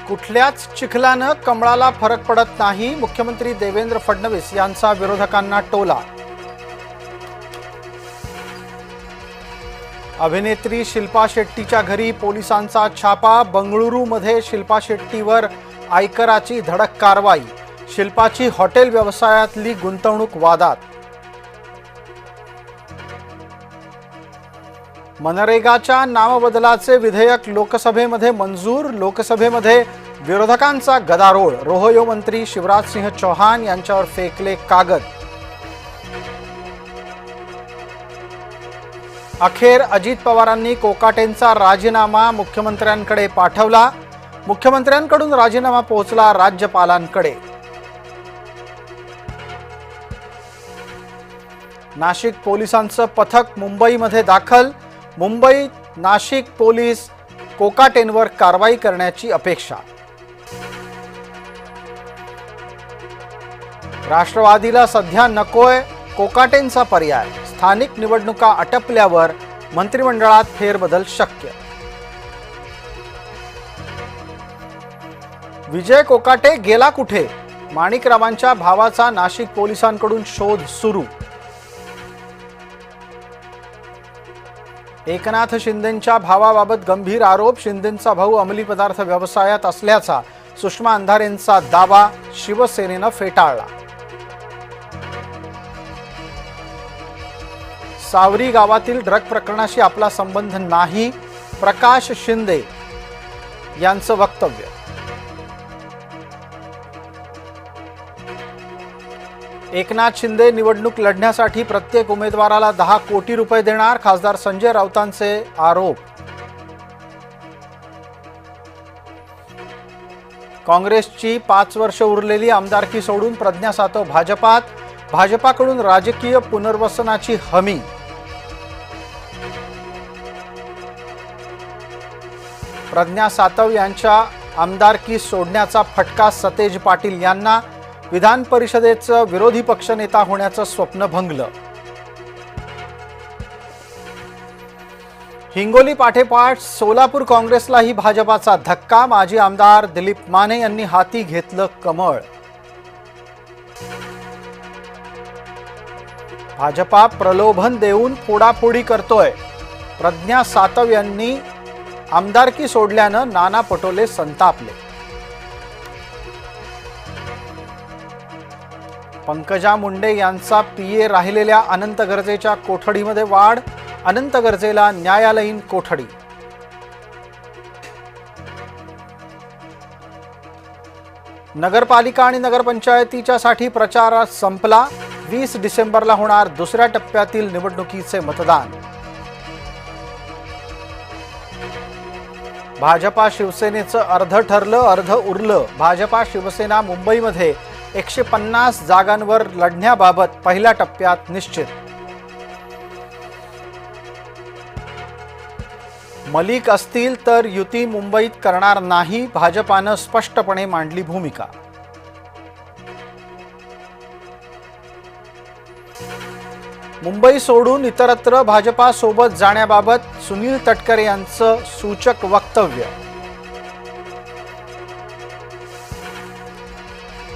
कुठल्याच चिखलानं कमळाला फरक पडत नाही, मुख्यमंत्री देवेंद्र फडणवीस यांचा विरोधकांना टोला। अभिनेत्री शिल्पा शेट्टीच्या घरी पोलिसांचा छापा, बंगळुरूमध्ये शिल्पा शेट्टीवर आयकराची धडक कारवाई, शिल्पाची हॉटेल व्यवसायातली गुंतवणूक वादात। मनरेगाच्या नामबदलाचे विधेयक लोकसभेमध्ये मंजूर, लोकसभेमध्ये विरोधकांचा गदारोळ, रोहयो मंत्री शिवराज सिंह चौहान यांच्यावर फेकले कागद। अखेर अजित पवारांनी कोकाटेंचा राजीनामा मुख्यमंत्र्यांकडे पाठवला, मुख्यमंत्र्यांकडून राजीनामा पोहोचला राज्यपालांकडे। नाशिक पोलिसांचं पथक मुंबईमध्ये दाखल, मुंबईत नाशिक पोलीस कोकाटेंवर कारवाई करण्याची अपेक्षा। राष्ट्रवादीला सध्या नकोय कोकाटेंचा पर्याय, स्थानिक निवडणुका आटपल्यावर मंत्रिमंडळात फेरबदल शक्य। विजय कोकाटे गेला कुठे? माणिकरावांच्या भावाचा नाशिक पोलिसांकडून शोध सुरू। एकनाथ शिंदेंच्या भावाबाबत गंभीर आरोप, शिंदेंचा भाऊ अंमली पदार्थ व्यवसायात असल्याचा सुषमा अंधारेंचा दावा शिवसेनेनं फेटाळला। सावरी गावातील ड्रग प्रकरणाशी आपला संबंध नाही, प्रकाश शिंदे यांचं वक्तव्य। एकनाथ शिंदे निवडणूक लढण्यासाठी प्रत्येक उमेदवाराला 10 कोटी रुपये देणार, खासदार संजय राऊतांचे आरोप। काँग्रेसची 5 वर्ष उरलेली आमदारकी सोडून प्रज्ञा सातव भाजपात, भाजपाकडून राजकीय पुनर्वसनाची हमी। प्रज्ञा सातव यांच्या आमदारकी सोडण्याचा फटका सतेज पाटील यांना, विधान परिषदेचं विरोधी पक्षनेता होण्याचं स्वप्न भंगलं। हिंगोली पाठोपाठ सोलापूर काँग्रेसलाही भाजपाचा धक्का, माजी आमदार दिलीप माने यांनी हाती घेतलं कमळ। भाजपा प्रलोभन देऊन फोडाफोडी करतोय, प्रज्ञा सातव यांनी आमदारकी सोडल्यानं नाना पटोले संतापले। पंकजा मुंडे यांचा पीए राहिलेल्या अनंत गर्जेच्या कोठडीमध्ये वाढ, अनंत गर्जेला न्यायालयीन कोठडी। नगरपालिका आणि नगरपंचायतीच्या साठी प्रचार संपला, 20 डिसेंबरला होणार दुसऱ्या टप्प्यातील निवडणुकीचे मतदान। भाजपा शिवसेनेचं अर्ध ठरलं अर्ध उरलं, भाजपा शिवसेना मुंबईमध्ये 150 जागांवर लढण्याबाबत पहिल्या टप्प्यात निश्चित। मलिक असतील तर युती मुंबईत करणार नाही, भाजपानं स्पष्टपणे मांडली भूमिका। मुंबई सोडून इतरत्र भाजपा सोबत जाण्याबाबत सुनील तटकरे यांचं सूचक वक्तव्य।